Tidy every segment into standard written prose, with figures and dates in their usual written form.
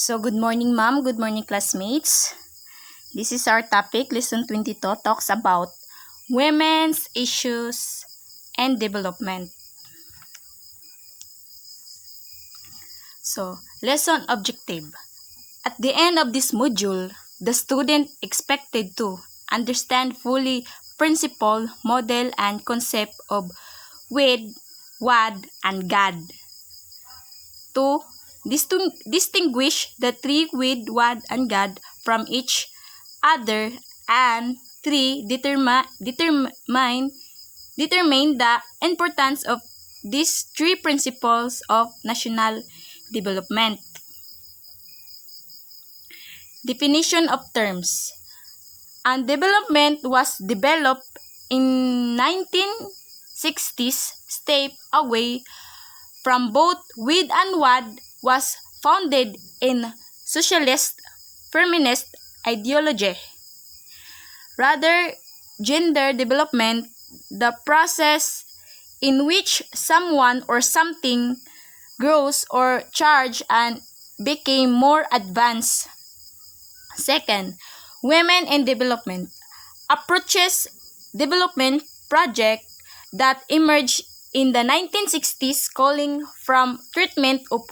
So, good morning, ma'am. Good morning, classmates. This is our topic. Lesson 22 talks about women's issues and development. So, lesson objective. At the end of this module, the student expected to understand fully principle, model, and concept of with, WAD, and GAD. 2. Distinguish the three with, WAD, and GAD from each other. And 3. Determine the importance of these three principles of national development. Definition of terms. And development was developed in 1960s, step away from both with and WAD, was founded in socialist feminist ideology. Rather, gender development, the process in which someone or something grows or changes and became more advanced. Second, women in development approaches development project that emerged in the 1960s, calling from treatment of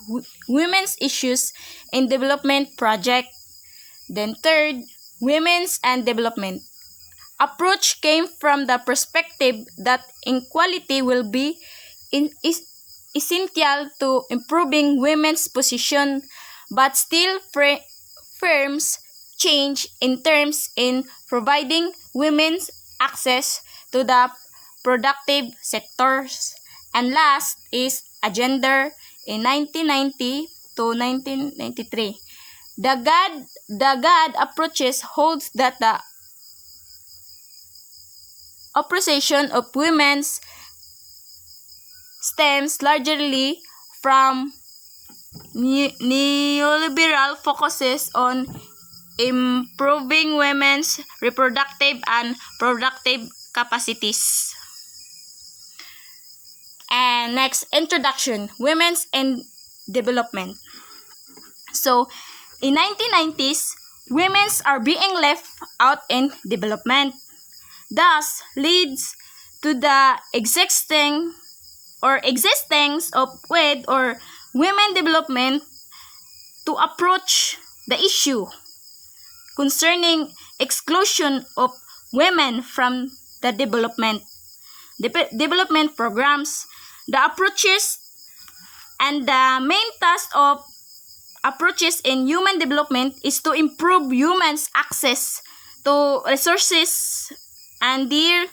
women's issues in development project. Then third, women's and development approach came from the perspective that equality will be essential to improving women's position, but still firms change in terms in providing women's access to the productive sectors. And last is a gender in 1990 to 1993. The GAD approaches holds that the oppression of women stems largely from neoliberal focuses on improving women's reproductive and productive capacities. And next, introduction, women's and development. So, in 1990s, women are being left out in development. Thus, leads to the existence of WID or women development to approach the issue concerning exclusion of women from the development programs. The approaches and the main task of approaches in human development is to improve humans' access to resources and their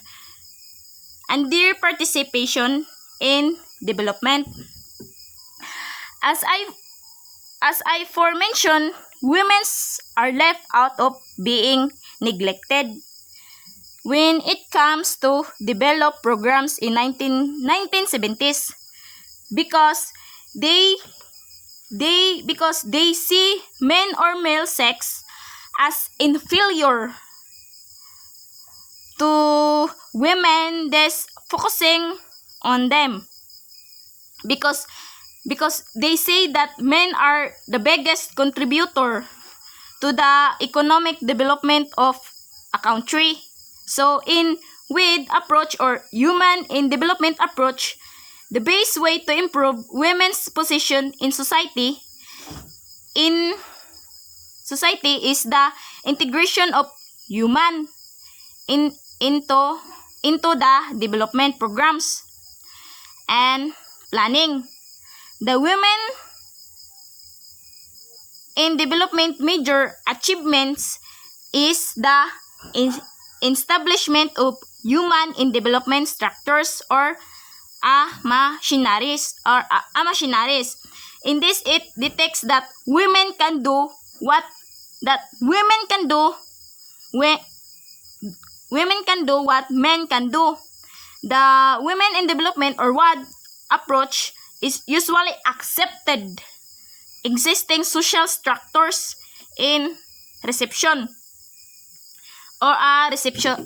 participation in development. As I forementioned, women are left out of being neglected when it comes to develop programs in 1970s because they see men or male sex as inferior to women, thus focusing on them because they say that men are the biggest contributor to the economic development of a country. So in WID approach or human in development approach, the best way to improve women's position in society is the integration of human into the development programs and planning. The women in development major achievements is the establishment of human in development structures or machineries. In this, it detects that women can do what men can do. The women in development or WAD approach is usually accepted existing social structures in reception or a reception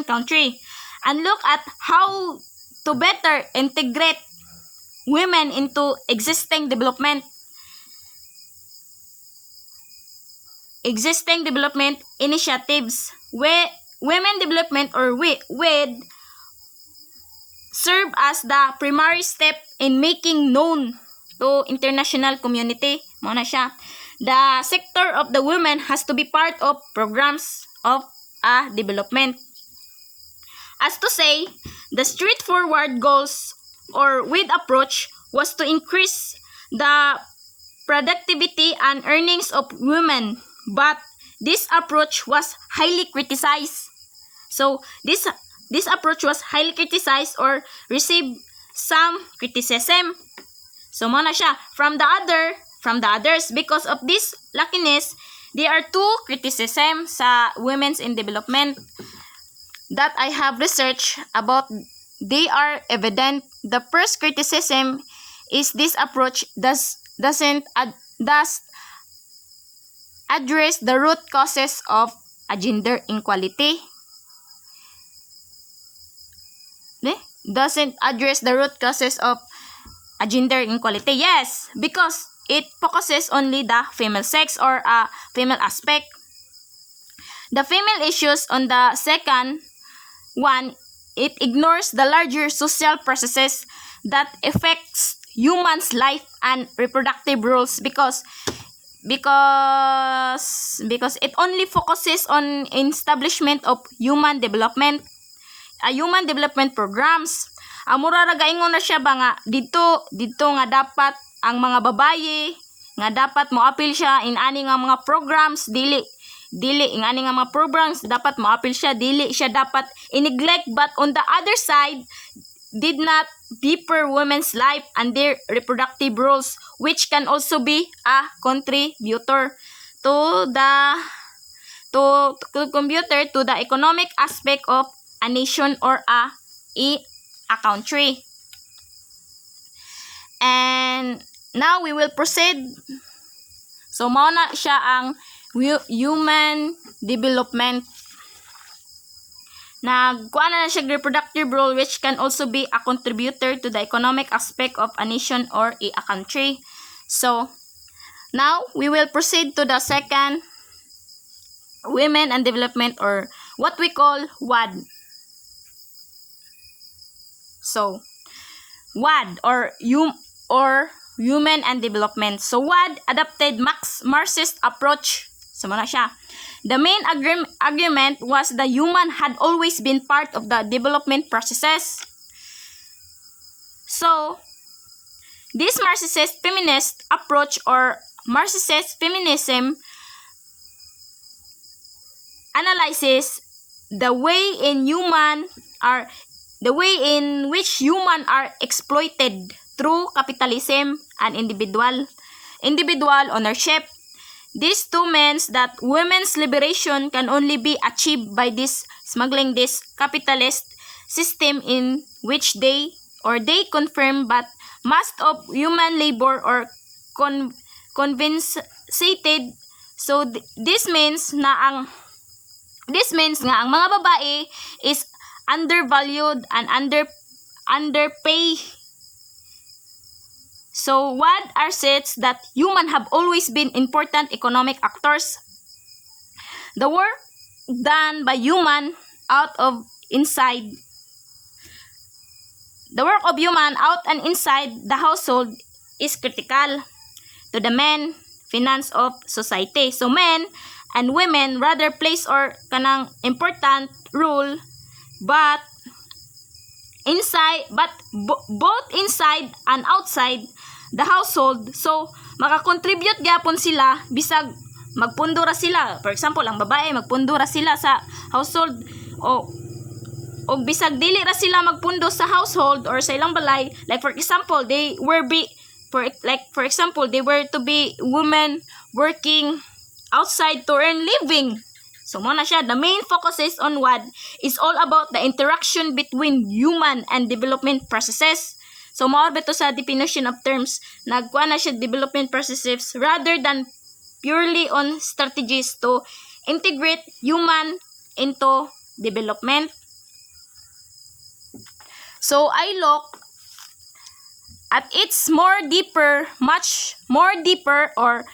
country and look at how to better integrate women into existing development. existing development initiatives. Women development or WID serve as the primary step in making known to international community. Muna siya. The sector of the women has to be part of programs of development. As to say, the straightforward goals or WID approach was to increase the productivity and earnings of women, but this approach was highly criticized. So this approach was highly criticized or received some criticism. So muna siya from the others because of this lackiness. There are two criticisms sa women's in development that I have researched about. They are evident. The first criticism is this approach doesn't address the root causes of a gender inequality. Doesn't address the root causes of a gender inequality. Yes, because it focuses only the female sex or a female aspect. The female issues on the second one, it ignores the larger social processes that affects humans' life and reproductive roles because it only focuses on establishment of human development programs. Mura ra gaingon na siya ba nga dito nga dapat ang mga babaye nga dapat moapil siya in ani nga mga programs, dili in ani nga mga programs dapat moapil siya, dili siya dapat i-neglect, but on the other side did not deeper women's life and their reproductive roles, which can also be a contributor to the economic aspect of a nation or a country. And now we will proceed. So mao na siya ang human development. Nagkuha na siya reproductive role, which can also be a contributor to the economic aspect of a nation or a country. So now we will proceed to the second, women and development, or what we call WAD. So WAD or Women and Development. So WAD adopted Marxist approach. So muna siya. The main argument was the human had always been part of the development processes. So this Marxist feminist approach or Marxist feminism analyzes the way in which humans are exploited through capitalism and individual ownership. This too means that women's liberation can only be achieved by smuggling this capitalist system in which they confirm but most of human labor or compensated. So this means nga ang mga babae is undervalued and underpaid. So WAD asserts that humans have always been important economic actors. The work done by human out and inside the household is critical to the men finance of society. So men and women rather plays or kanang important role, but both inside and outside the household. So makakontribute gyapon sila bisag magpundura sila. For example, ang babae magpundura sila sa household o bisag dili ra sila magpundo sa household or sa ilang balay. Like for example, they were to be women working outside to earn living. So muna siya, the main focus is on WAD is all about the interaction between human and development processes. So mao bito sa definition of terms, nagkuha na siya development processes rather than purely on strategies to integrate human into development. So I look at its much more deeper or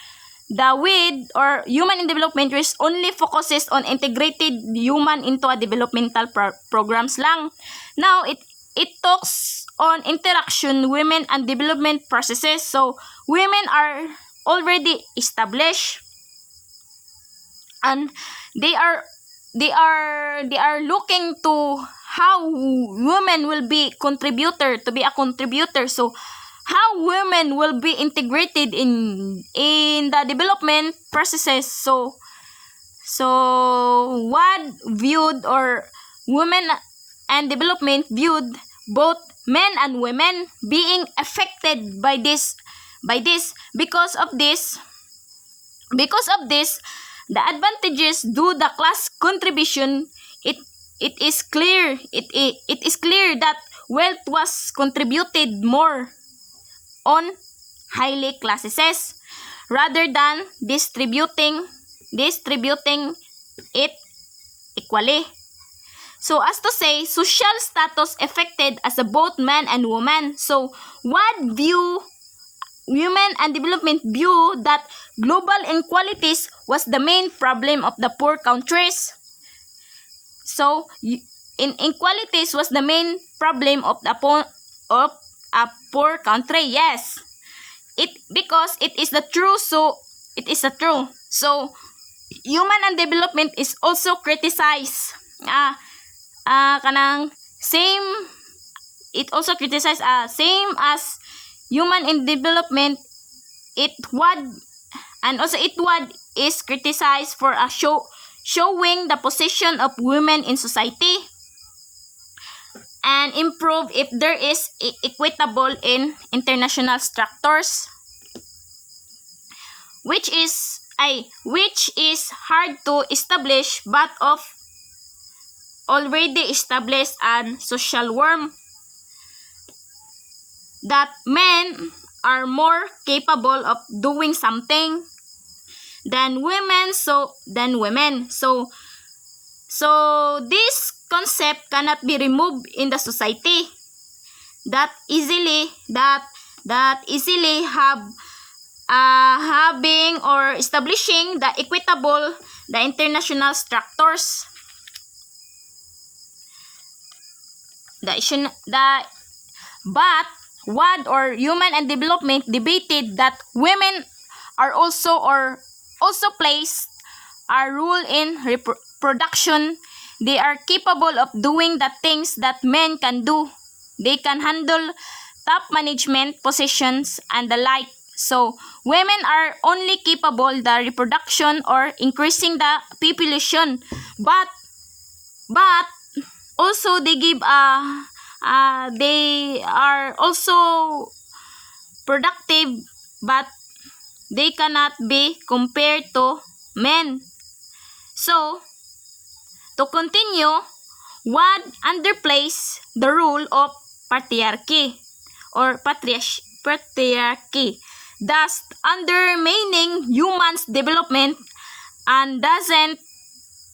the WID or Human in Development which only focuses on integrated human into a developmental programs lang. Now, it talks on interaction, women and development processes. So, women are already established and they are looking to how women will be to be a contributor. So, how women will be integrated in the development processes. So WAD viewed, or Women and Development viewed, both men and women being affected by this. Because of this, the advantages do the class contribution. It is clear that wealth was contributed more on highly classes rather than distributing it equally. So as to say, social status affected as a both man and woman. So WAD view, Women and Development view, that global inequalities was the main problem of the poor countries. So inequalities was the main problem of a poor country. Yes, because it is the true. So it is the true. So Human and Development is also criticized. Kanang same. It also criticized same as Human in Development. It WAD is criticized for showing the position of women in society and improve if there is equitable in international structures, which is hard to establish but of already established and social norm that men are more capable of doing something than women. So this concept cannot be removed in the society that easily having or establishing the equitable the international structures. But WAD or Human and Development debated that women are also plays a role in reproduction. They are capable of doing the things that men can do. They can handle top management positions and the like. So women are only capable the reproduction or increasing the population, but also they give they are also productive, but they cannot be compared to men. So to continue, WAD underplays the role of patriarchy or patriarchy, thus undermining humans' development and doesn't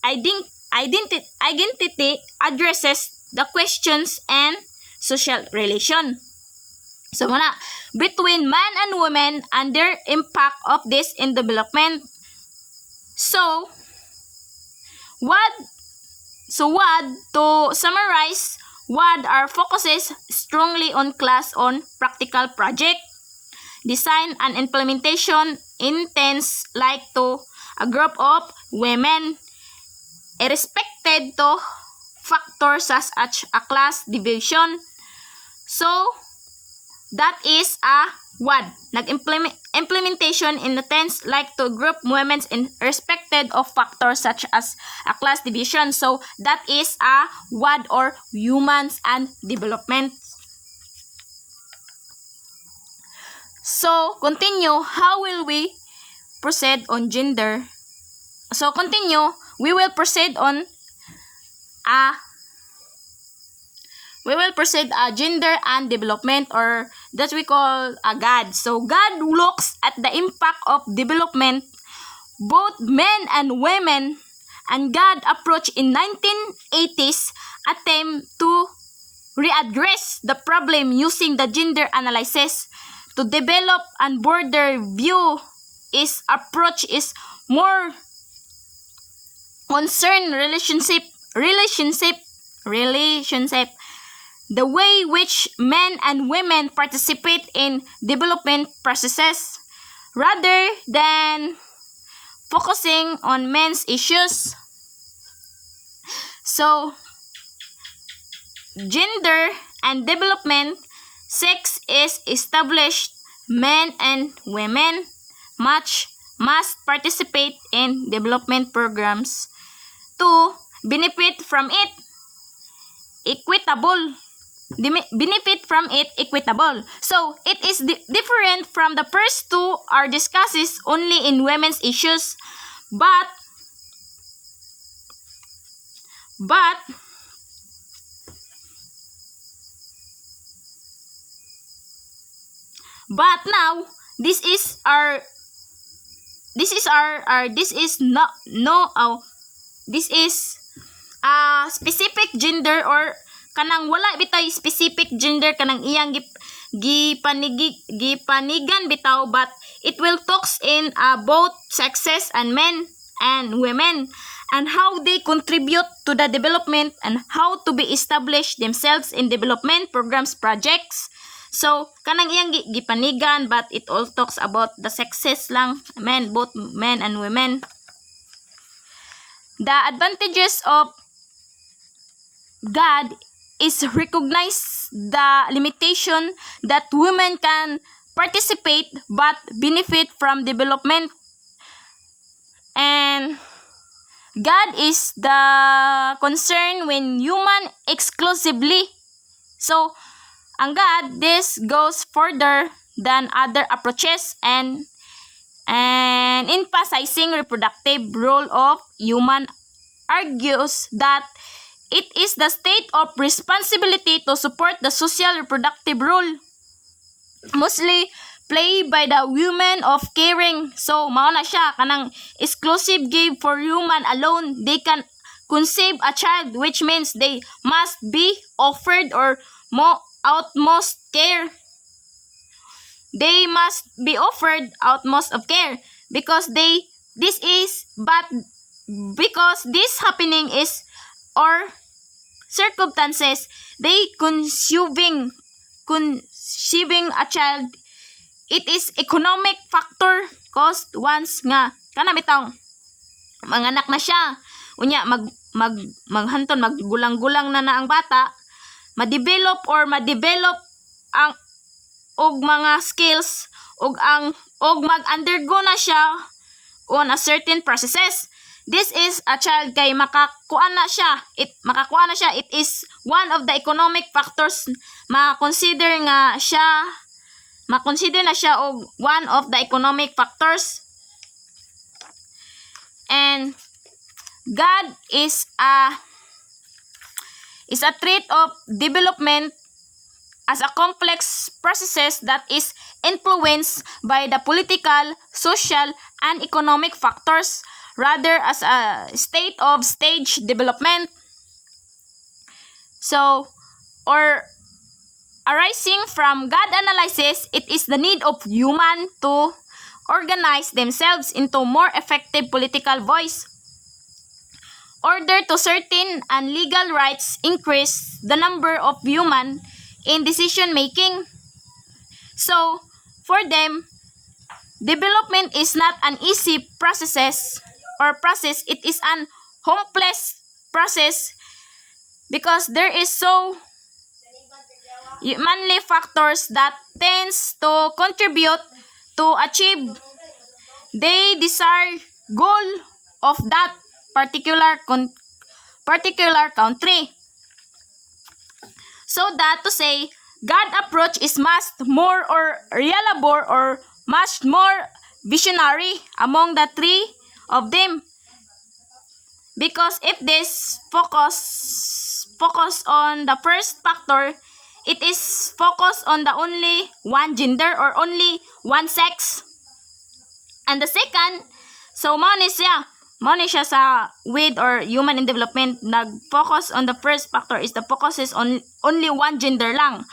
identity addresses the questions and social relation. So muna, between man and women and their impact of this in development. So WAD, to summarize, WAD are focuses strongly on class on practical project, design and implementation intends like to a group of women, irrespective to factors such as a class division. So that is a WAD. Implementation in the tense like to group women in respected of factors such as a class division. So that is a WAD or Humans and Development. So continue, how will we proceed on gender? So continue, we will proceed on gender and development, or that we call a GAD. So GAD looks at the impact of development, both men and women, and GAD approach in 1980s attempt to readdress the problem using the gender analysis to develop and broader view is approach is more concern relationship. The way which men and women participate in development processes rather than focusing on men's issues. So, gender and development, sex is established. Men and women must participate in development programs to benefit from it equitable. So, it is different from the first two are discussed only in women's issues, but now this is a specific gender or kanang wala bitaw specific gender kanang iyang gipanigan bitaw, but it will talks in both sexes and men and women and how they contribute to the development and how to be established themselves in development programs projects. So kanang iyang gipanigan, but it all talks about the sexes lang, both men and women. The advantages of God is recognize the limitation that women can participate but benefit from development. And God is the concern when human exclusively. So, ang God, this goes further than other approaches and emphasizing reproductive role of human, argues that it is the state of responsibility to support the social reproductive role, mostly played by the women of caring. So, mao na siya, kanang exclusive give for human alone. They can conceive a child, which means they must be offered or utmost care. They must be offered utmost of care because this happening is or circumstances they conceiving a child, it is economic factor cost once nga kana bitaw manganak na siya unya maghanton maggulang-gulang na ang bata, ma-develop ang og mga skills og mag-undergo na siya on a certain processes. This is a child kay makakuha na siya. It is one of the economic factors ma-consider na siya og one of the economic factors. And God is a trait of development as a complex processes that is influenced by the political, social, and economic factors rather as a state of stage development. So, or arising from God analysis, it is the need of human to organize themselves into more effective political voice. Order to certain and legal rights increase the number of human in decision making. So, for them, development is not an easy process. It is an complex process because there is so humanly factors that tends to contribute to achieve the desired goal of that particular country. So that to say, God approach is much more or reliable or much more visionary among the three of them, because if this focus on the first factor, it is focused on the only one gender or only one sex, and the second, so mao ni siya sa with or human in development nag-focus on the first factor is the focus is on only one gender lang,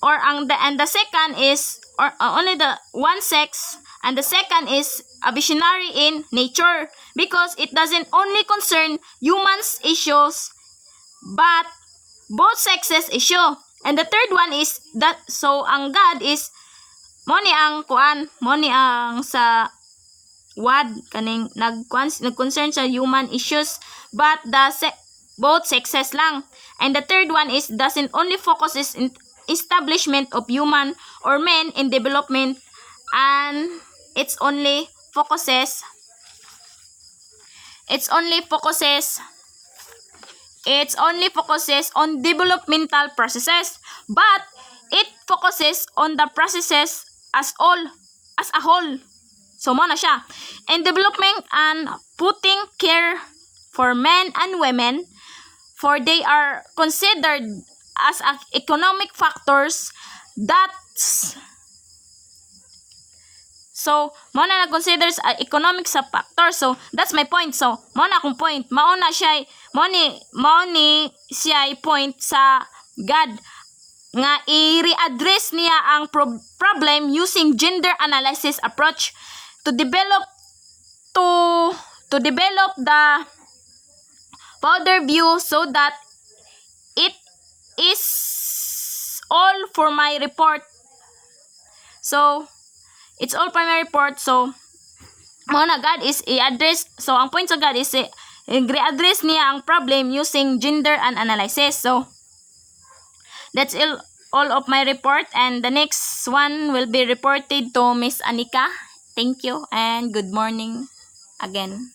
and the second is only the one sex, and the second is a visionary in nature because it doesn't only concern humans issues but both sexes issue. And the third one is that so ang God is mo ni ang sa wad kaning nag-concern sa human issues but both sexes lang. And the third one is doesn't only focuses in establishment of human or men in development, and it only focuses on developmental processes, but it focuses on the processes as a whole. So mo na siya. And development and putting care for men and women, for they are considered as economic factors that's so mo na nag-consider sa economic sa factor. So that's my point. So mo na akong point, mao ni siya point sa God nga i-readdress niya ang problem using gender analysis approach to develop the broader view. So that it is all for my report. So it's all for my report. So muna God is i-address. So ang point sa God is i-address niya ang problem using gender and analysis. So that's all of my report, and the next one will be reported to Miss Anika. Thank you and good morning again.